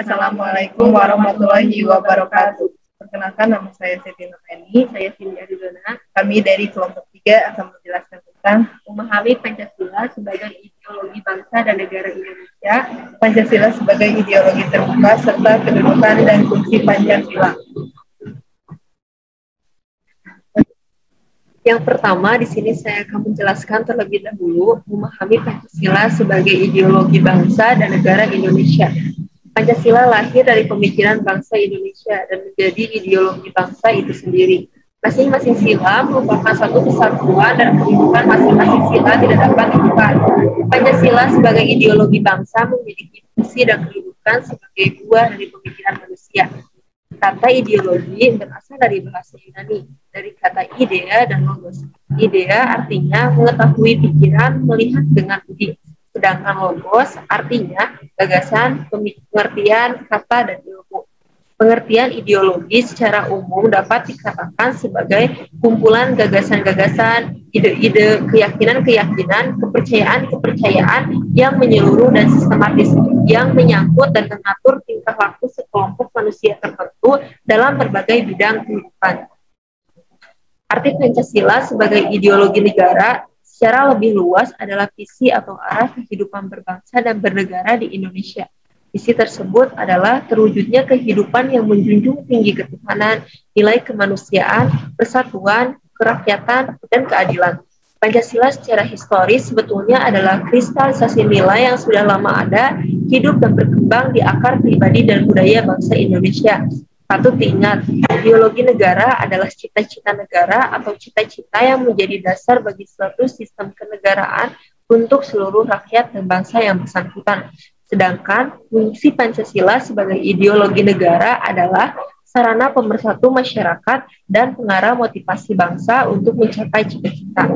Assalamualaikum warahmatullahi wabarakatuh. Perkenalkan, nama saya Siti Nureni. Saya Cindy Arizona. Kami dari kelompok 3 akan menjelaskan tentang Memahami Pancasila sebagai ideologi bangsa dan negara Indonesia. Pancasila sebagai ideologi terbuka serta kedudukan dan fungsi Pancasila. Yang pertama, di sini saya akan menjelaskan terlebih dahulu memahami Pancasila sebagai ideologi bangsa dan negara Indonesia. Pancasila lahir dari pemikiran bangsa Indonesia dan menjadi ideologi bangsa itu sendiri. Masing-masing sila merupakan satu kesatuan dan kehidupan masing-masing sila tidak dapat ditukar. Pancasila sebagai ideologi bangsa memiliki fungsi dan kehidupan sebagai buah dari pemikiran manusia. Kata ideologi berasal dari bahasa Yunani, dari kata idea dan logos. Idea artinya mengetahui pikiran, melihat dengan budi. Sedangkan logos artinya gagasan, pengertian, kata, dan ilmu. Pengertian ideologi secara umum dapat dikatakan sebagai kumpulan gagasan-gagasan, ide-ide, keyakinan-keyakinan, kepercayaan-kepercayaan yang menyeluruh dan sistematis, yang menyangkut dan mengatur tingkah laku sekelompok manusia tertentu dalam berbagai bidang kehidupan. Arti Pancasila sebagai ideologi negara secara lebih luas adalah visi atau arah kehidupan berbangsa dan bernegara di Indonesia. Visi tersebut adalah terwujudnya kehidupan yang menjunjung tinggi ketuhanan, nilai kemanusiaan, persatuan, kerakyatan, dan keadilan. Pancasila secara historis sebetulnya adalah kristalisasi nilai yang sudah lama ada, hidup dan berkembang di akar pribadi dan budaya bangsa Indonesia. Patut diingat, ideologi negara adalah cita-cita negara atau cita-cita yang menjadi dasar bagi suatu sistem kenegaraan untuk seluruh rakyat dan bangsa yang bersangkutan. Sedangkan fungsi Pancasila sebagai ideologi negara adalah sarana pemersatu masyarakat dan pengarah motivasi bangsa untuk mencapai cita-cita.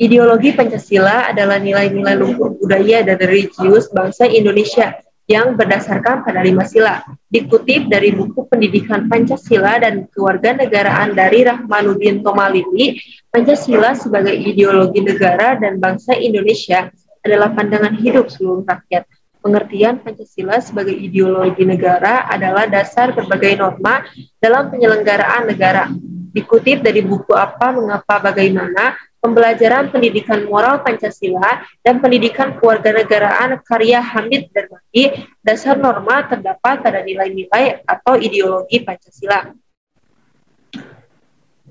Ideologi Pancasila adalah nilai-nilai luhur budaya dan religius bangsa Indonesia yang berdasarkan pada 5 sila. Dikutip dari buku Pendidikan Pancasila dan Kewarganegaraan dari Rahmanuddin Tomalili, Pancasila sebagai ideologi negara dan bangsa Indonesia adalah pandangan hidup seluruh rakyat. Pengertian Pancasila sebagai ideologi negara adalah dasar berbagai norma dalam penyelenggaraan negara. Dikutip dari buku Apa, Mengapa, Bagaimana, Pembelajaran Pendidikan Moral Pancasila dan Pendidikan Kewarganegaraan karya Hamid Darmadi, dasar norma terdapat pada nilai-nilai atau ideologi Pancasila.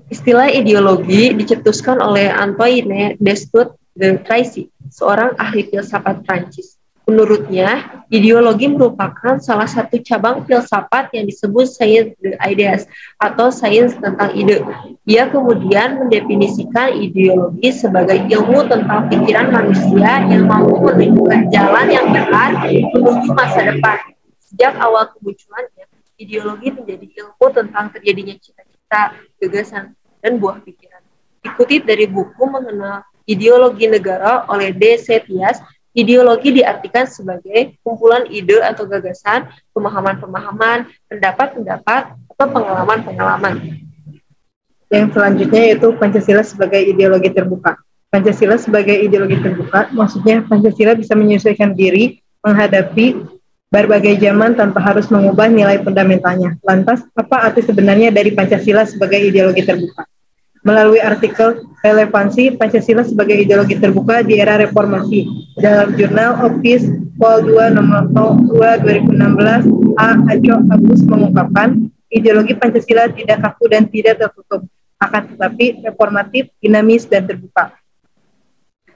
Istilah ideologi dicetuskan oleh Antoine Destot de Tracy, seorang ahli filsafat Prancis. Menurutnya, ideologi merupakan salah satu cabang filsafat yang disebut science de ideas atau sains tentang ide. Ia kemudian mendefinisikan ideologi sebagai ilmu tentang pikiran manusia yang mampu menunjukkan jalan yang benar menuju masa depan. Sejak awal kemunculannya, ideologi menjadi ilmu tentang terjadinya cita-cita, gagasan, dan buah pikiran. Dikutip dari buku Mengenal Ideologi Negara oleh D. Setias, ideologi diartikan sebagai kumpulan ide atau gagasan, pemahaman-pemahaman, pendapat-pendapat, atau pengalaman-pengalaman. Yang selanjutnya yaitu Pancasila sebagai ideologi terbuka. Pancasila sebagai ideologi terbuka, maksudnya Pancasila bisa menyesuaikan diri menghadapi berbagai zaman tanpa harus mengubah nilai fundamentalnya. Lantas, apa arti sebenarnya dari Pancasila sebagai ideologi terbuka? Melalui artikel Relevansi Pancasila sebagai ideologi terbuka di era reformasi dalam jurnal Opus Pol 2 nomor 2 2016, A. Aco Agus mengungkapkan, ideologi Pancasila tidak kaku dan tidak tertutup, akan tetapi reformatif, dinamis, dan terbuka.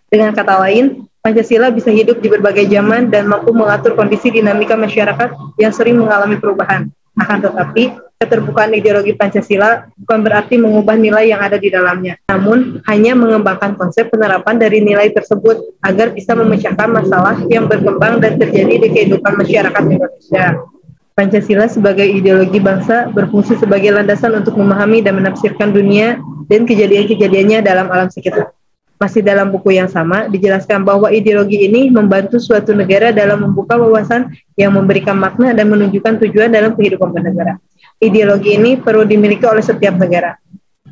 Dengan kata lain, Pancasila bisa hidup di berbagai zaman dan mampu mengatur kondisi dinamika masyarakat yang sering mengalami perubahan. Akan tetapi, keterbukaan ideologi Pancasila bukan berarti mengubah nilai yang ada di dalamnya, namun hanya mengembangkan konsep penerapan dari nilai tersebut agar bisa memecahkan masalah yang berkembang dan terjadi di kehidupan masyarakat Indonesia. Pancasila sebagai ideologi bangsa berfungsi sebagai landasan untuk memahami dan menafsirkan dunia dan kejadian-kejadiannya dalam alam sekitar. Masih dalam buku yang sama, dijelaskan bahwa ideologi ini membantu suatu negara dalam membuka wawasan yang memberikan makna dan menunjukkan tujuan dalam kehidupan bernegara. Ideologi ini perlu dimiliki oleh setiap negara.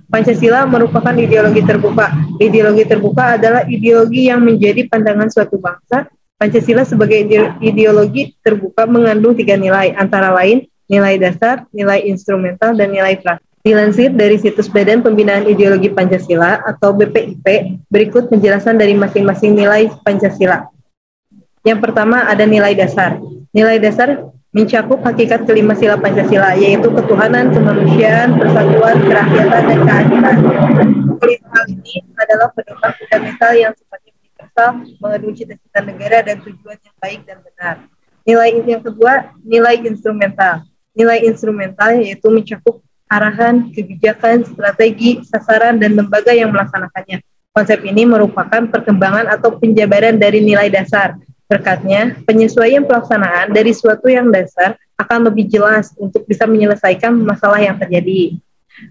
Pancasila merupakan ideologi terbuka. Ideologi terbuka adalah ideologi yang menjadi pandangan suatu bangsa Pancasila sebagai ideologi terbuka mengandung 3 nilai, antara lain nilai dasar, nilai instrumental, dan nilai praktis. Dilansir dari situs Badan Pembinaan Ideologi Pancasila atau BPIP, berikut penjelasan dari masing-masing nilai Pancasila. Yang pertama ada nilai dasar. Nilai dasar mencakup hakikat kelima sila Pancasila, yaitu ketuhanan, kemanusiaan, persatuan, kerakyatan, dan keadilan. Kelima hal ini adalah pedoman fundamental yang sifatnya universal, mengandung cita-cita negara dan tujuan yang baik dan benar. Nilai yang kedua, nilai instrumental. Nilai instrumental yaitu mencakup arahan, kebijakan, strategi, sasaran, dan lembaga yang melaksanakannya. Konsep ini merupakan perkembangan atau penjabaran dari nilai dasar. Berkatnya, penyesuaian pelaksanaan dari suatu yang dasar akan lebih jelas untuk bisa menyelesaikan masalah yang terjadi.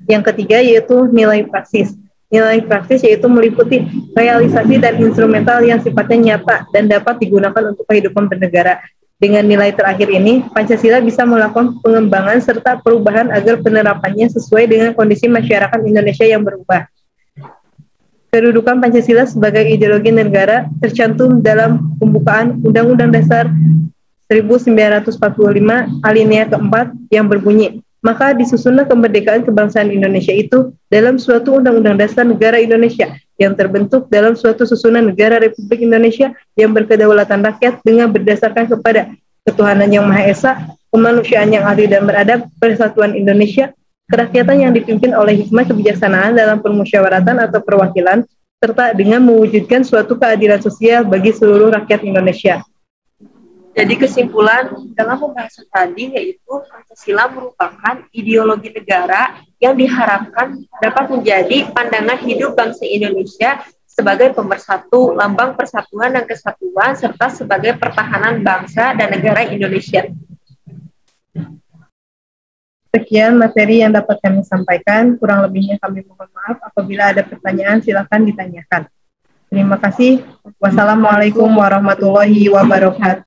Yang ketiga yaitu nilai praksis. Nilai praktis yaitu meliputi realisasi dan instrumental yang sifatnya nyata dan dapat digunakan untuk kehidupan bernegara. Dengan nilai terakhir ini, Pancasila bisa melakukan pengembangan serta perubahan agar penerapannya sesuai dengan kondisi masyarakat Indonesia yang berubah. Kedudukan Pancasila sebagai ideologi negara tercantum dalam pembukaan Undang-Undang Dasar 1945 alinea keempat yang berbunyi, maka disusunlah kemerdekaan kebangsaan Indonesia itu dalam suatu Undang-Undang Dasar Negara Indonesia yang terbentuk dalam suatu susunan negara Republik Indonesia yang berkedaulatan rakyat dengan berdasarkan kepada ketuhanan yang Maha Esa, kemanusiaan yang adil dan beradab, persatuan Indonesia, kerakyatan yang dipimpin oleh hikmah kebijaksanaan dalam permusyawaratan atau perwakilan, serta dengan mewujudkan suatu keadilan sosial bagi seluruh rakyat Indonesia. Jadi kesimpulan dalam pembahasan tadi yaitu Pancasila merupakan ideologi negara yang diharapkan dapat menjadi pandangan hidup bangsa Indonesia sebagai pemersatu, lambang persatuan dan kesatuan, serta sebagai pertahanan bangsa dan negara Indonesia. Sekian materi yang dapat kami sampaikan, kurang lebihnya kami mohon maaf. Apabila ada pertanyaan silakan ditanyakan. Terima kasih. Wassalamualaikum warahmatullahi wabarakatuh.